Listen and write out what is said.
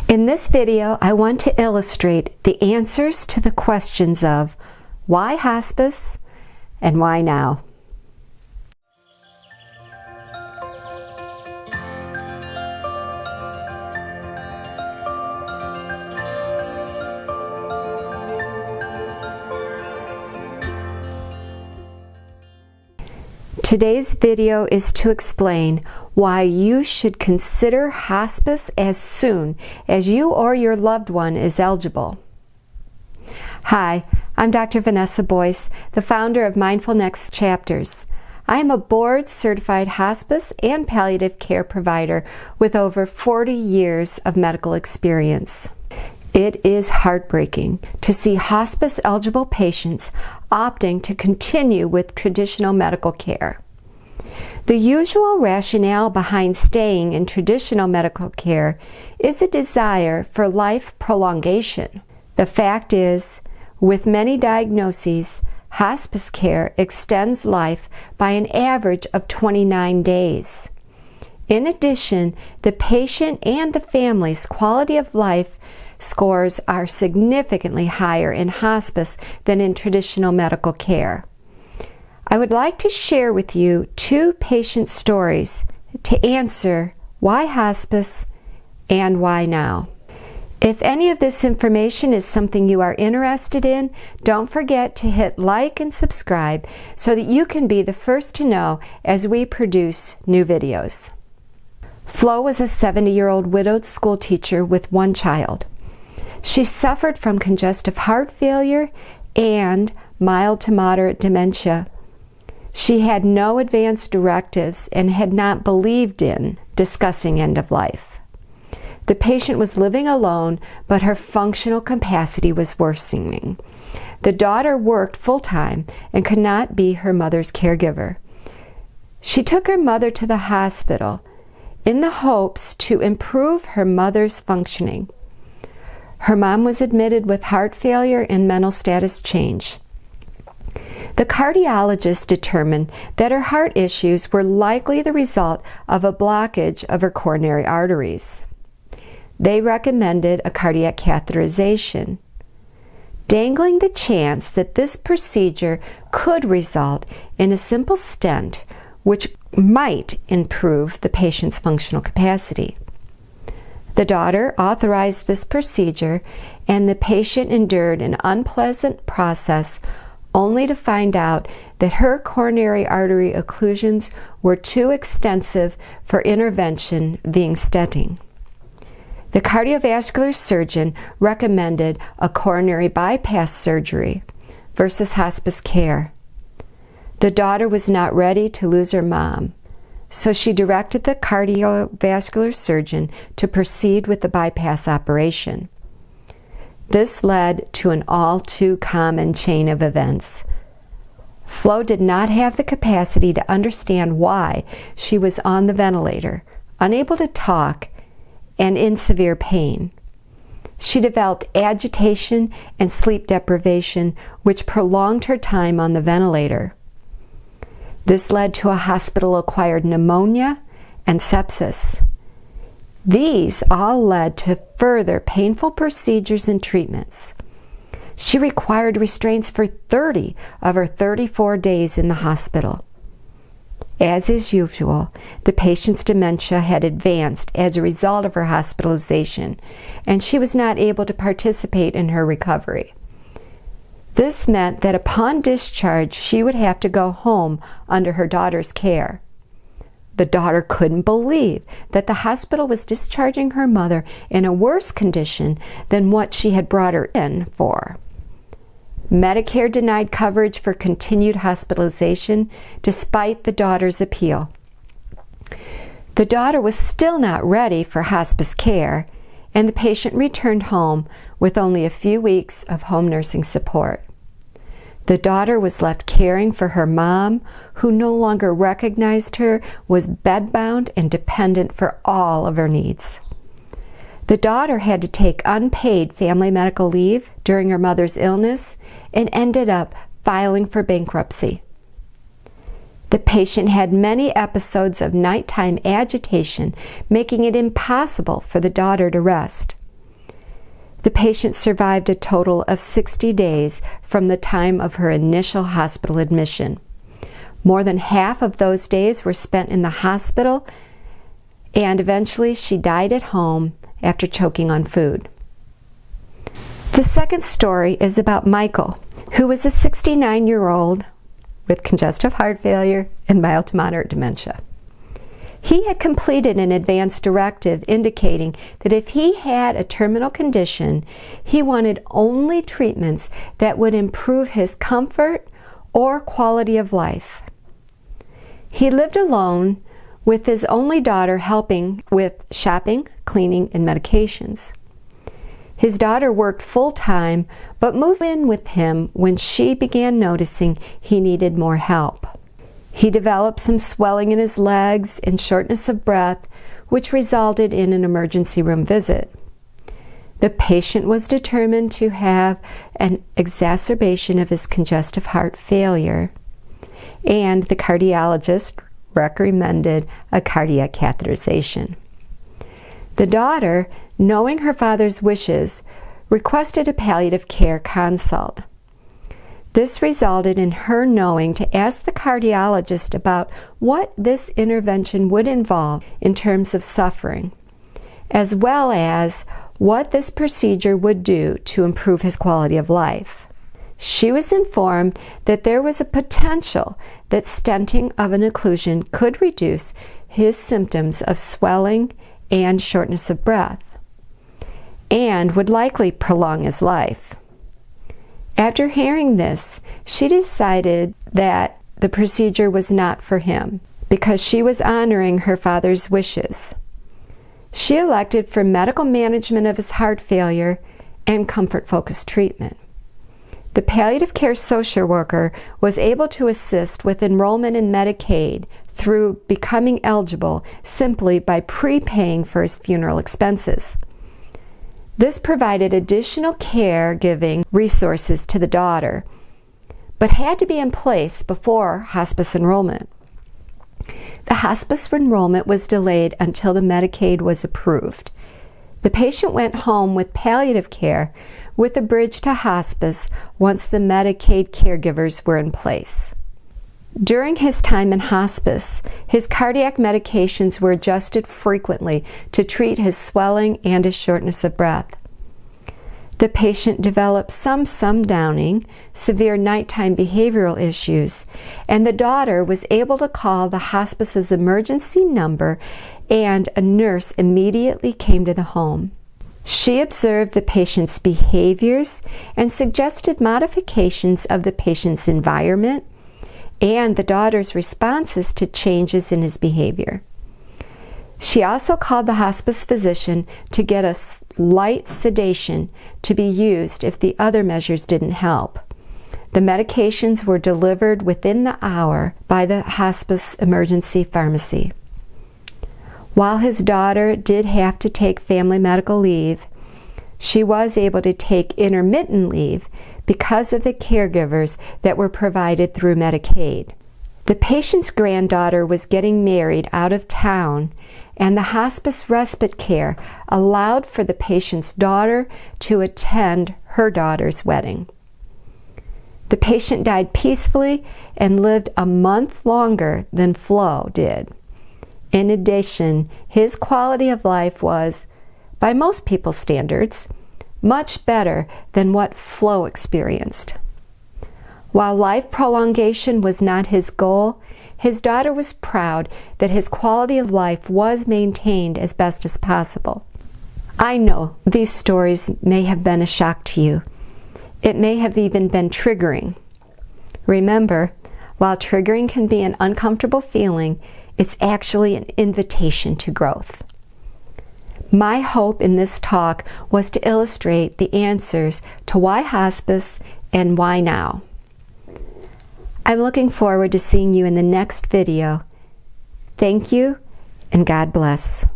In this video, I want to illustrate the answers to the questions of why hospice and why now. Today's video is to explain why you should consider hospice as soon as you or your loved one is eligible. Hi, I'm Dr. Vanessa Boyce, the founder of Mindful Next Chapters. I am a board-certified hospice and palliative care provider with over 40 years of medical experience. It is heartbreaking to see hospice-eligible patients opting to continue with traditional medical care. The usual rationale behind staying in traditional medical care is a desire for life prolongation. The fact is, with many diagnoses, hospice care extends life by an average of 29 days. In addition, the patient and the family's quality of life scores are significantly higher in hospice than in traditional medical care. I would like to share with you two patient stories to answer why hospice and why now. If any of this information is something you are interested in, don't forget to hit like and subscribe so that you can be the first to know as we produce new videos. Flo was a 70-year-old widowed school teacher with one child. She suffered from congestive heart failure and mild to moderate dementia. She had no advance directives and had not believed in discussing end of life. The patient was living alone, but her functional capacity was worsening. The daughter worked full-time and could not be her mother's caregiver. She took her mother to the hospital in the hopes to improve her mother's functioning. Her mom was admitted with heart failure and mental status change. The cardiologist determined that her heart issues were likely the result of a blockage of her coronary arteries. They recommended a cardiac catheterization, dangling the chance that this procedure could result in a simple stent which might improve the patient's functional capacity. The daughter authorized this procedure, and the patient endured an unpleasant process only to find out that her coronary artery occlusions were too extensive for intervention via stenting. The cardiovascular surgeon recommended a coronary bypass surgery versus hospice care. The daughter was not ready to lose her mom, so she directed the cardiovascular surgeon to proceed with the bypass operation. This led to an all too common chain of events. Flo did not have the capacity to understand why she was on the ventilator, unable to talk, and in severe pain. She developed agitation and sleep deprivation, which prolonged her time on the ventilator. This led to a hospital-acquired pneumonia and sepsis. These all led to further painful procedures and treatments. She required restraints for 30 of her 34 days in the hospital. As is usual, the patient's dementia had advanced as a result of her hospitalization, and she was not able to participate in her recovery. This meant that upon discharge, she would have to go home under her daughter's care. The daughter couldn't believe that the hospital was discharging her mother in a worse condition than what she had brought her in for. Medicare denied coverage for continued hospitalization despite the daughter's appeal. The daughter was still not ready for hospice care, and the patient returned home with only a few weeks of home nursing support. The daughter was left caring for her mom, who no longer recognized her, was bedbound and dependent for all of her needs. The daughter had to take unpaid family medical leave during her mother's illness and ended up filing for bankruptcy. The patient had many episodes of nighttime agitation, making it impossible for the daughter to rest. The patient survived a total of 60 days from the time of her initial hospital admission. More than half of those days were spent in the hospital, and eventually she died at home after choking on food. The second story is about Michael, who was a 69-year-old with congestive heart failure and mild to moderate dementia. He had completed an advance directive indicating that if he had a terminal condition, he wanted only treatments that would improve his comfort or quality of life. He lived alone with his only daughter helping with shopping, cleaning, and medications. His daughter worked full-time, but moved in with him when she began noticing he needed more help. He developed some swelling in his legs and shortness of breath, which resulted in an emergency room visit. The patient was determined to have an exacerbation of his congestive heart failure, and the cardiologist recommended a cardiac catheterization. The daughter, knowing her father's wishes, requested a palliative care consult. This resulted in her knowing to ask the cardiologist about what this intervention would involve in terms of suffering, as well as what this procedure would do to improve his quality of life. She was informed that there was a potential that stenting of an occlusion could reduce his symptoms of swelling and shortness of breath, and would likely prolong his life. After hearing this, she decided that the procedure was not for him because she was honoring her father's wishes. She elected for medical management of his heart failure and comfort-focused treatment. The palliative care social worker was able to assist with enrollment in Medicaid through becoming eligible simply by prepaying for his funeral expenses. This provided additional caregiving resources to the daughter, but had to be in place before hospice enrollment. The hospice enrollment was delayed until the Medicaid was approved. The patient went home with palliative care with a bridge to hospice once the Medicaid caregivers were in place. During his time in hospice, his cardiac medications were adjusted frequently to treat his swelling and his shortness of breath. The patient developed some sundowning, severe nighttime behavioral issues, and the daughter was able to call the hospice's emergency number, and a nurse immediately came to the home. She observed the patient's behaviors and suggested modifications of the patient's environment and the daughter's responses to changes in his behavior. She also called the hospice physician to get a light sedation to be used if the other measures didn't help. The medications were delivered within the hour by the hospice emergency pharmacy. While his daughter did have to take family medical leave, she was able to take intermittent leave because of the caregivers that were provided through Medicaid. The patient's granddaughter was getting married out of town, and the hospice respite care allowed for the patient's daughter to attend her daughter's wedding. The patient died peacefully and lived a month longer than Flo did. In addition, his quality of life was, by most people's standards, much better than what Flo experienced. While life prolongation was not his goal, his daughter was proud that his quality of life was maintained as best as possible. I know these stories may have been a shock to you. It may have even been triggering. Remember, while triggering can be an uncomfortable feeling, it's actually an invitation to growth. My hope in this talk was to illustrate the answers to why hospice and why now. I'm looking forward to seeing you in the next video. Thank you, and God bless.